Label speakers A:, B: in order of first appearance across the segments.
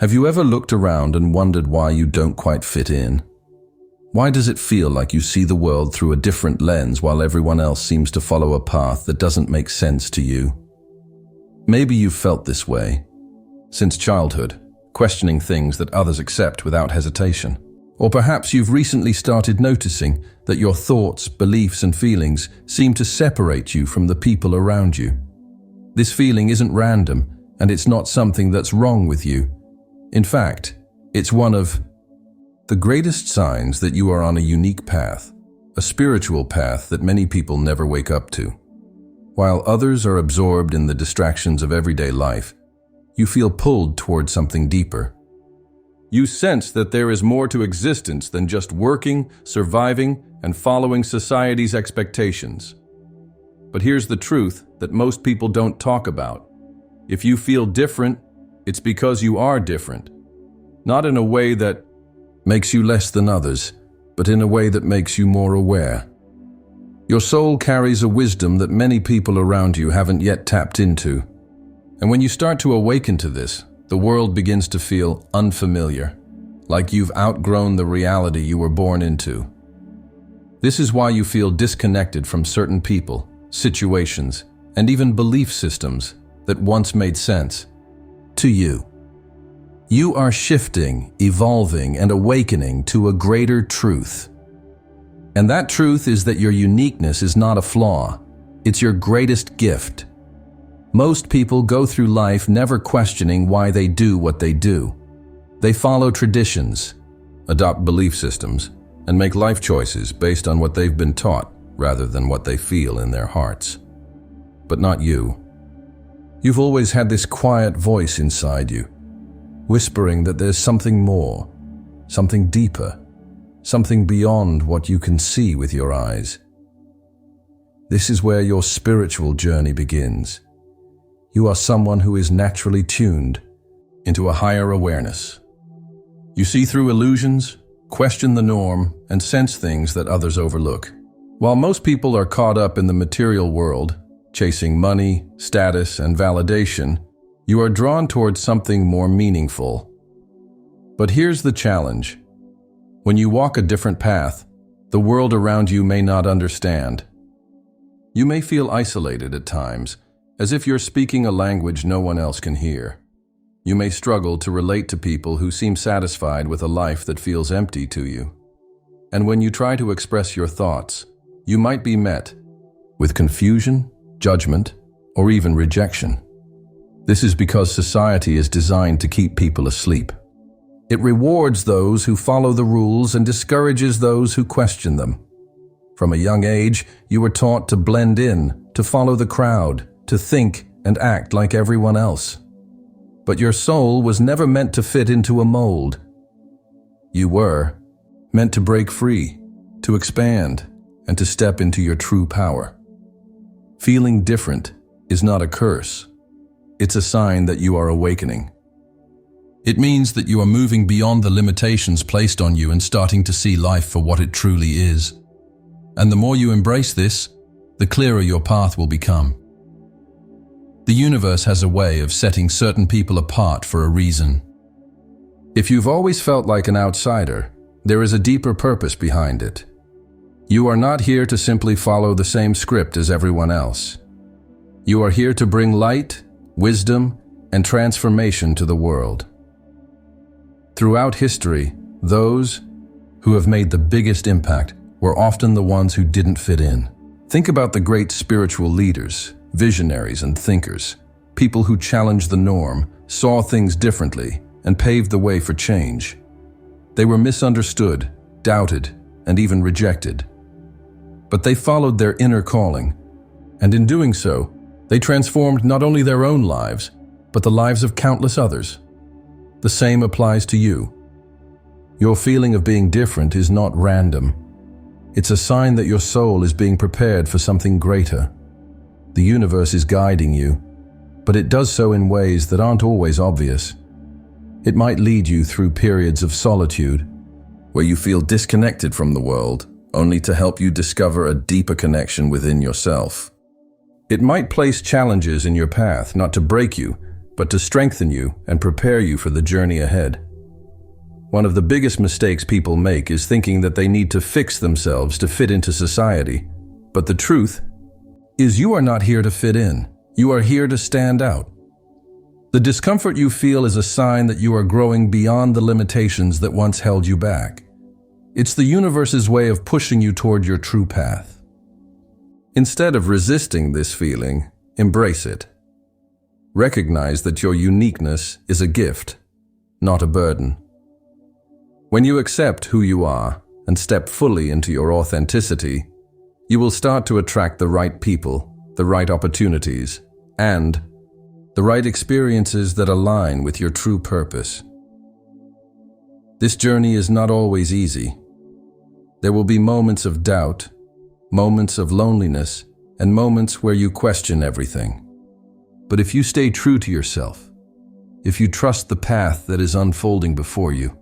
A: Have you ever looked around and wondered why you don't quite fit in? Why does it feel like you see the world through a different lens while everyone else seems to follow a path that doesn't make sense to you? Maybe you've felt this way since childhood, questioning things that others accept without hesitation. Or perhaps you've recently started noticing that your thoughts, beliefs, and feelings seem to separate you from the people around you. This feeling isn't random, and it's not something that's wrong with you. In fact, it's one of the greatest signs that you are on a unique path, a spiritual path that many people never wake up to. While others are absorbed in the distractions of everyday life, you feel pulled toward something deeper. You sense that there is more to existence than just working, surviving, and following society's expectations. But here's the truth that most people don't talk about. If you feel different, it's because you are different. Not in a way that makes you less than others, but in a way that makes you more aware. Your soul carries a wisdom that many people around you haven't yet tapped into. And when you start to awaken to this, the world begins to feel unfamiliar, like you've outgrown the reality you were born into. This is why you feel disconnected from certain people, situations, and even belief systems that once made sense to you. You are shifting, evolving, and awakening to a greater truth. And that truth is that your uniqueness is not a flaw, it's your greatest gift. Most people go through life never questioning why they do what they do. They follow traditions, adopt belief systems, and make life choices based on what they've been taught rather than what they feel in their hearts. But not you. You've always had this quiet voice inside you, whispering that there's something more, something deeper, something beyond what you can see with your eyes. This is where your spiritual journey begins. You are someone who is naturally tuned into a higher awareness. You see through illusions, question the norm, and sense things that others overlook. While most people are caught up in the material world, chasing money, status, and validation, you are drawn towards something more meaningful. But here's the challenge. When you walk a different path, the world around you may not understand. You may feel isolated at times, as if you're speaking a language no one else can hear. You may struggle to relate to people who seem satisfied with a life that feels empty to you. And when you try to express your thoughts, you might be met with confusion, judgment, or even rejection. This is because society is designed to keep people asleep. It rewards those who follow the rules and discourages those who question them. From a young age, you were taught to blend in, to follow the crowd, to think and act like everyone else. But your soul was never meant to fit into a mold. You were meant to break free, to expand, and to step into your true power. Feeling different is not a curse. It's a sign that you are awakening. It means that you are moving beyond the limitations placed on you and starting to see life for what it truly is. And the more you embrace this, the clearer your path will become. The universe has a way of setting certain people apart for a reason. If you've always felt like an outsider, there is a deeper purpose behind it. You are not here to simply follow the same script as everyone else. You are here to bring light, wisdom, and transformation to the world. Throughout history, those who have made the biggest impact were often the ones who didn't fit in. Think about the great spiritual leaders, visionaries, and thinkers, people who challenged the norm, saw things differently, and paved the way for change. They were misunderstood, doubted, and even rejected. But they followed their inner calling, and in doing so, they transformed not only their own lives, but the lives of countless others. The same applies to you. Your feeling of being different is not random. It's a sign that your soul is being prepared for something greater. The universe is guiding you, but it does so in ways that aren't always obvious. It might lead you through periods of solitude, where you feel disconnected from the world, only to help you discover a deeper connection within yourself. It might place challenges in your path, not to break you, but to strengthen you and prepare you for the journey ahead. One of the biggest mistakes people make is thinking that they need to fix themselves to fit into society. But the truth is, you are not here to fit in. You are here to stand out. The discomfort you feel is a sign that you are growing beyond the limitations that once held you back. It's the universe's way of pushing you toward your true path. Instead of resisting this feeling, embrace it. Recognize that your uniqueness is a gift, not a burden. When you accept who you are and step fully into your authenticity, you will start to attract the right people, the right opportunities, and the right experiences that align with your true purpose. This journey is not always easy. There will be moments of doubt, moments of loneliness, and moments where you question everything. But if you stay true to yourself, if you trust the path that is unfolding before you,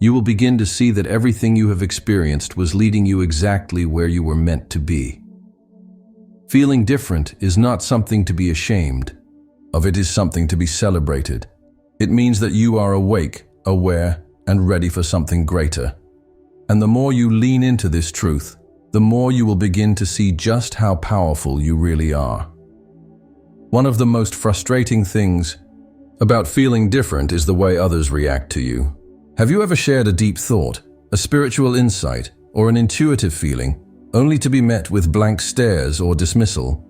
A: you will begin to see that everything you have experienced was leading you exactly where you were meant to be. Feeling different is not something to be ashamed of, it is something to be celebrated. It means that you are awake, aware, and ready for something greater. And the more you lean into this truth, the more you will begin to see just how powerful you really are. One of the most frustrating things about feeling different is the way others react to you. Have you ever shared a deep thought, a spiritual insight, or an intuitive feeling, only to be met with blank stares or dismissal?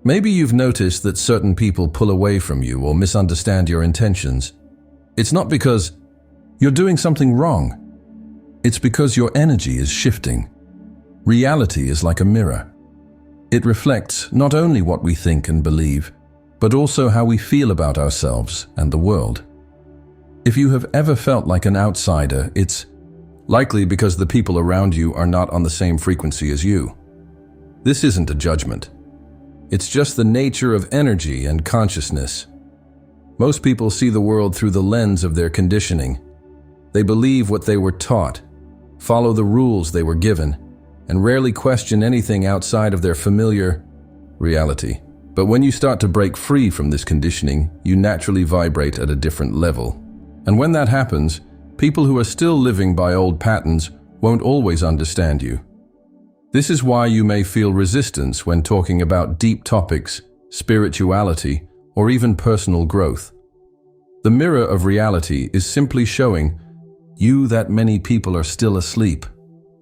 A: Maybe you've noticed that certain people pull away from you or misunderstand your intentions. It's not because you're doing something wrong. It's because your energy is shifting. Reality is like a mirror. It reflects not only what we think and believe, but also how we feel about ourselves and the world. If you have ever felt like an outsider, it's likely because the people around you are not on the same frequency as you. This isn't a judgment. It's just the nature of energy and consciousness. Most people see the world through the lens of their conditioning. They believe what they were taught, follow the rules they were given, and rarely question anything outside of their familiar reality. But when you start to break free from this conditioning, you naturally vibrate at a different level. And when that happens, people who are still living by old patterns won't always understand you. This is why you may feel resistance when talking about deep topics, spirituality, or even personal growth. The mirror of reality is simply showing you that many people are still asleep,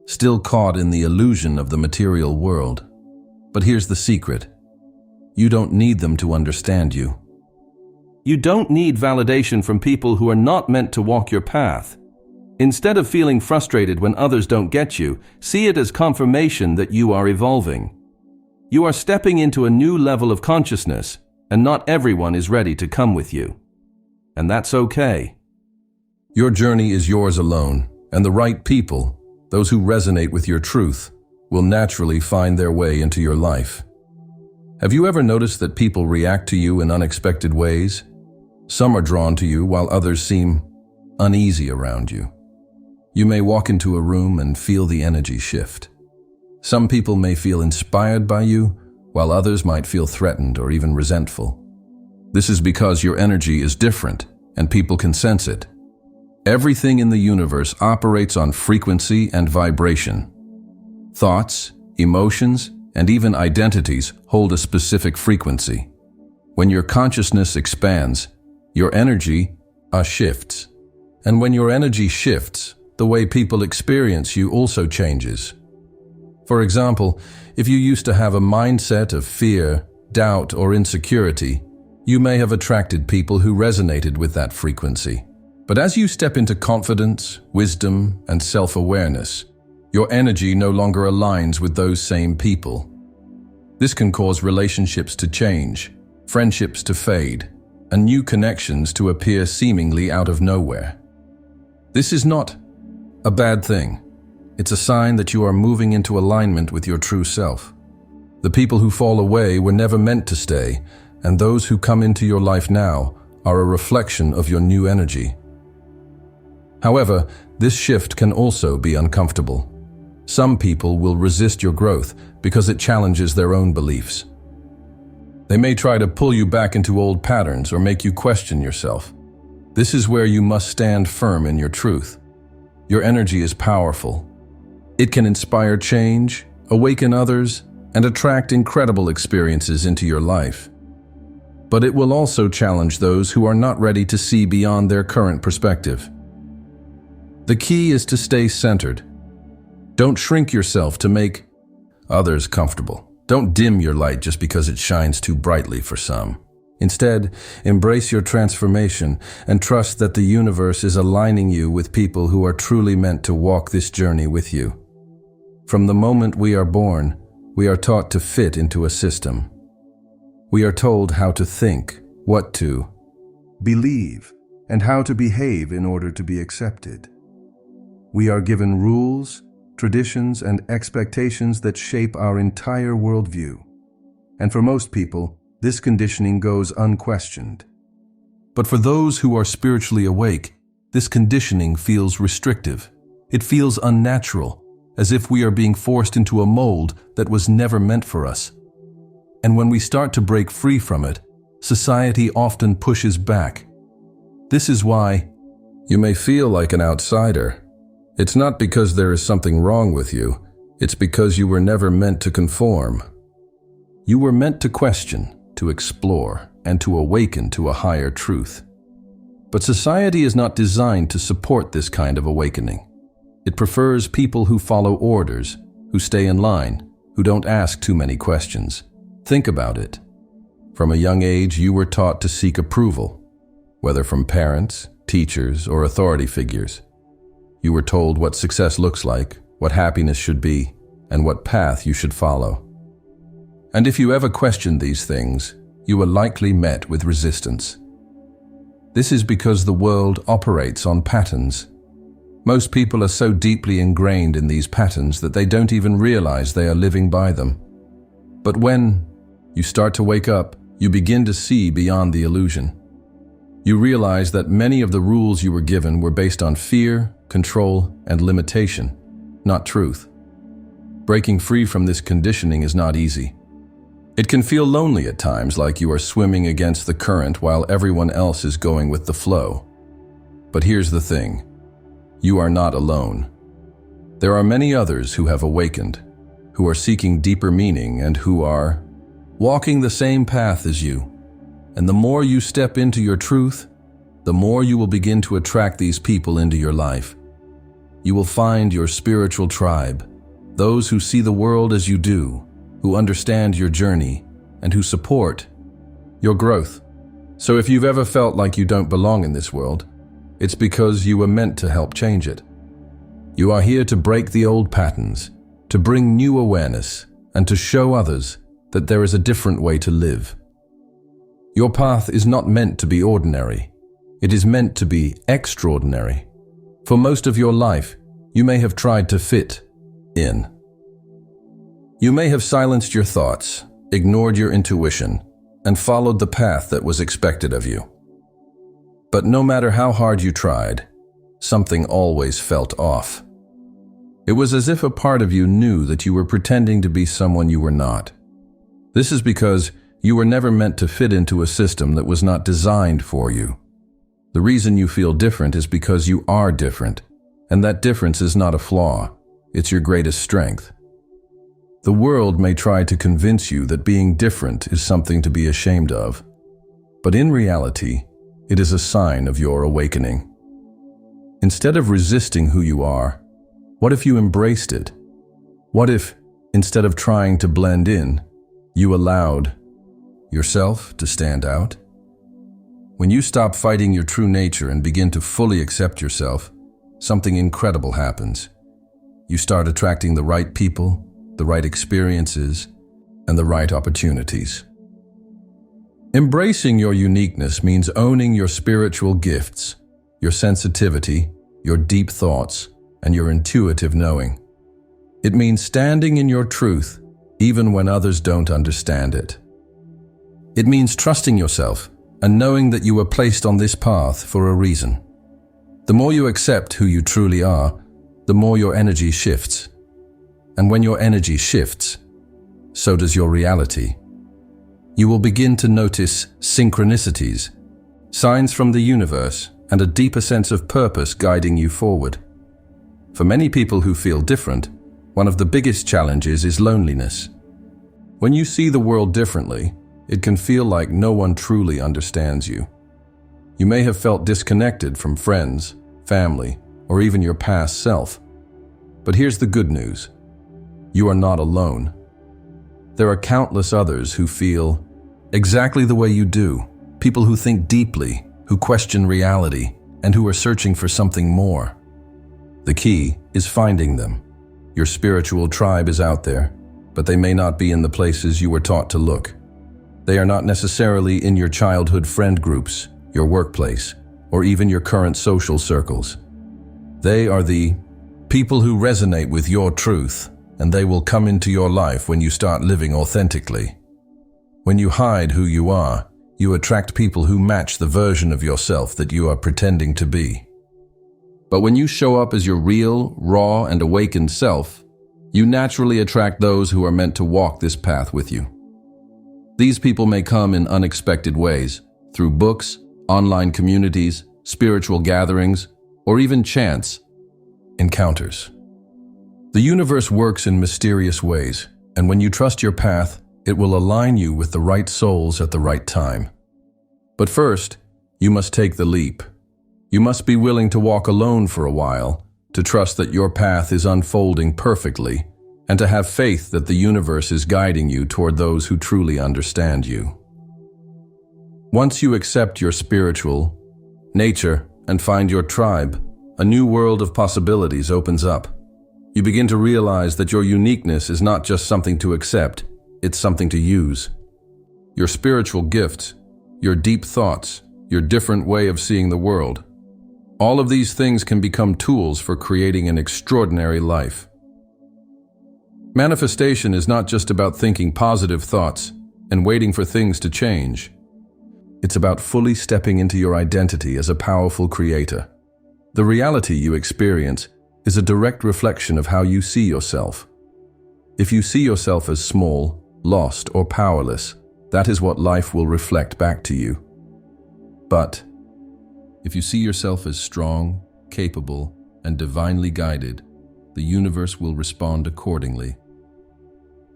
A: still caught in the illusion of the material world. But here's the secret. You don't need them to understand you. You don't need validation from people who are not meant to walk your path. Instead of feeling frustrated when others don't get you, see it as confirmation that you are evolving. You are stepping into a new level of consciousness, and not everyone is ready to come with you. And that's okay. Your journey is yours alone, and the right people, those who resonate with your truth, will naturally find their way into your life. Have you ever noticed that people react to you in unexpected ways? Some are drawn to you while others seem uneasy around you. You may walk into a room and feel the energy shift. Some people may feel inspired by you, while others might feel threatened or even resentful. This is because your energy is different, and people can sense it. Everything in the universe operates on frequency and vibration. Thoughts, emotions, and even identities hold a specific frequency. When your consciousness expands, your energy shifts. And when your energy shifts, the way people experience you also changes. For example, if you used to have a mindset of fear, doubt, or insecurity, you may have attracted people who resonated with that frequency. But as you step into confidence, wisdom, and self-awareness, your energy no longer aligns with those same people. This can cause relationships to change, friendships to fade, and new connections to appear seemingly out of nowhere. This is not a bad thing. It's a sign that you are moving into alignment with your true self. The people who fall away were never meant to stay, and those who come into your life now are a reflection of your new energy. However, this shift can also be uncomfortable. Some people will resist your growth because it challenges their own beliefs. They may try to pull you back into old patterns or make you question yourself. This is where you must stand firm in your truth. Your energy is powerful. It can inspire change, awaken others, and attract incredible experiences into your life. But it will also challenge those who are not ready to see beyond their current perspective. The key is to stay centered. Don't shrink yourself to make others comfortable. Don't dim your light just because it shines too brightly for some. Instead, embrace your transformation and trust that the universe is aligning you with people who are truly meant to walk this journey with you. From the moment we are born, we are taught to fit into a system. We are told how to think, what to believe, and how to behave in order to be accepted. We are given rules, traditions, and expectations that shape our entire worldview. And for most people, this conditioning goes unquestioned. But for those who are spiritually awake, this conditioning feels restrictive. It feels unnatural, as if we are being forced into a mold that was never meant for us. And when we start to break free from it, society often pushes back. This is why you may feel like an outsider. It's not because there is something wrong with you. It's because you were never meant to conform. You were meant to question, to explore, and to awaken to a higher truth. But society is not designed to support this kind of awakening. It prefers people who follow orders, who stay in line, who don't ask too many questions. Think about it. From a young age, you were taught to seek approval, whether from parents, teachers, or authority figures. You were told what success looks like, what happiness should be, and what path you should follow. And if you ever questioned these things, you were likely met with resistance. This is because the world operates on patterns. Most people are so deeply ingrained in these patterns that they don't even realize they are living by them. But when you start to wake up, you begin to see beyond the illusion. You realize that many of the rules you were given were based on fear, control, and limitation, not truth. Breaking free from this conditioning is not easy. It can feel lonely at times, like you are swimming against the current while everyone else is going with the flow. But here's the thing. You are not alone. There are many others who have awakened, who are seeking deeper meaning, and who are walking the same path as you. And the more you step into your truth, the more you will begin to attract these people into your life. You will find your spiritual tribe, those who see the world as you do, who understand your journey, and who support your growth. So if you've ever felt like you don't belong in this world, it's because you were meant to help change it. You are here to break the old patterns, to bring new awareness, and to show others that there is a different way to live. Your path is not meant to be ordinary. It is meant to be extraordinary. For most of your life, you may have tried to fit in. You may have silenced your thoughts, ignored your intuition, and followed the path that was expected of you. But no matter how hard you tried, something always felt off. It was as if a part of you knew that you were pretending to be someone you were not. This is because you were never meant to fit into a system that was not designed for you. The reason you feel different is because you are different, and that difference is not a flaw, it's your greatest strength. The world may try to convince you that being different is something to be ashamed of, but in reality, it is a sign of your awakening. Instead of resisting who you are, what if you embraced it? What if, instead of trying to blend in, you allowed yourself to stand out? When you stop fighting your true nature and begin to fully accept yourself, something incredible happens. You start attracting the right people, the right experiences, and the right opportunities. Embracing your uniqueness means owning your spiritual gifts, your sensitivity, your deep thoughts, and your intuitive knowing. It means standing in your truth, even when others don't understand it. It means trusting yourself and knowing that you were placed on this path for a reason. The more you accept who you truly are, the more your energy shifts. And when your energy shifts, so does your reality. You will begin to notice synchronicities, signs from the universe, and a deeper sense of purpose guiding you forward. For many people who feel different, one of the biggest challenges is loneliness. When you see the world differently, it can feel like no one truly understands you. You may have felt disconnected from friends, family, or even your past self. But here's the good news. You are not alone. There are countless others who feel exactly the way you do, people who think deeply, who question reality, and who are searching for something more. The key is finding them. Your spiritual tribe is out there, but they may not be in the places you were taught to look. They are not necessarily in your childhood friend groups, your workplace, or even your current social circles. They are the people who resonate with your truth, and they will come into your life when you start living authentically. When you hide who you are, you attract people who match the version of yourself that you are pretending to be. But when you show up as your real, raw, and awakened self, you naturally attract those who are meant to walk this path with you. These people may come in unexpected ways, through books, online communities, spiritual gatherings, or even chance encounters. The universe works in mysterious ways, and when you trust your path, it will align you with the right souls at the right time. But first, you must take the leap. You must be willing to walk alone for a while, to trust that your path is unfolding perfectly, and to have faith that the universe is guiding you toward those who truly understand you. Once you accept your spiritual nature and find your tribe, a new world of possibilities opens up. You begin to realize that your uniqueness is not just something to accept, it's something to use. Your spiritual gifts, your deep thoughts, your different way of seeing the world, all of these things can become tools for creating an extraordinary life. Manifestation is not just about thinking positive thoughts and waiting for things to change. It's about fully stepping into your identity as a powerful creator. The reality you experience is a direct reflection of how you see yourself. If you see yourself as small, lost, or powerless, that is what life will reflect back to you. But if you see yourself as strong, capable, and divinely guided, the universe will respond accordingly.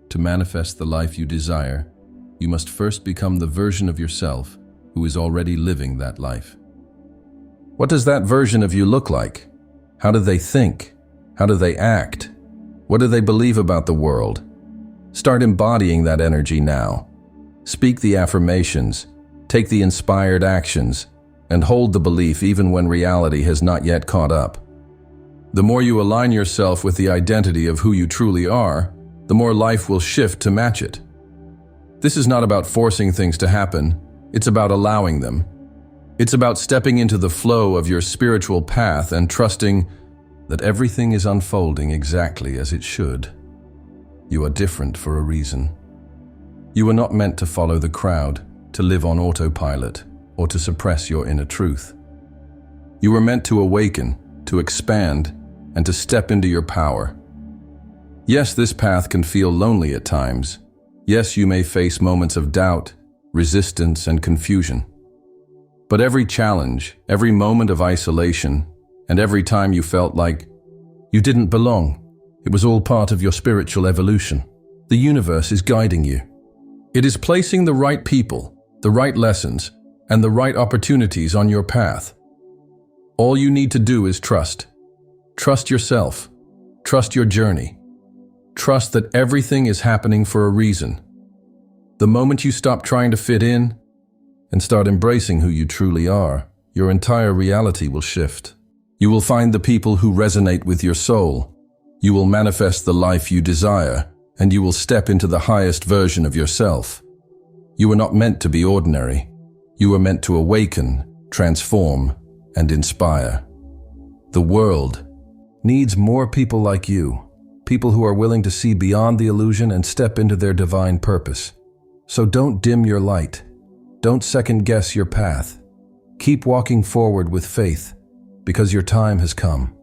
A: To manifest the life you desire, you must first become the version of yourself who is already living that life. What does that version of you look like? How do they think? How do they act? What do they believe about the world? Start embodying that energy now. Speak the affirmations, take the inspired actions, and hold the belief even when reality has not yet caught up. The more you align yourself with the identity of who you truly are, the more life will shift to match it. This is not about forcing things to happen, it's about allowing them. It's about stepping into the flow of your spiritual path and trusting that everything is unfolding exactly as it should. You are different for a reason. You were not meant to follow the crowd, to live on autopilot, or to suppress your inner truth. You were meant to awaken, to expand, and to step into your power. Yes, this path can feel lonely at times. Yes, you may face moments of doubt, resistance, and confusion. But every challenge, every moment of isolation, and every time you felt like you didn't belong, it was all part of your spiritual evolution. The universe is guiding you. It is placing the right people, the right lessons, and the right opportunities on your path. All you need to do is trust. Trust yourself. Trust your journey. Trust that everything is happening for a reason. The moment you stop trying to fit in and start embracing who you truly are, your entire reality will shift. You will find the people who resonate with your soul. You will manifest the life you desire, and you will step into the highest version of yourself. You were not meant to be ordinary. You were meant to awaken, transform, and inspire. The world needs more people like you, people who are willing to see beyond the illusion and step into their divine purpose. So don't dim your light. Don't second-guess your path. Keep walking forward with faith, because your time has come.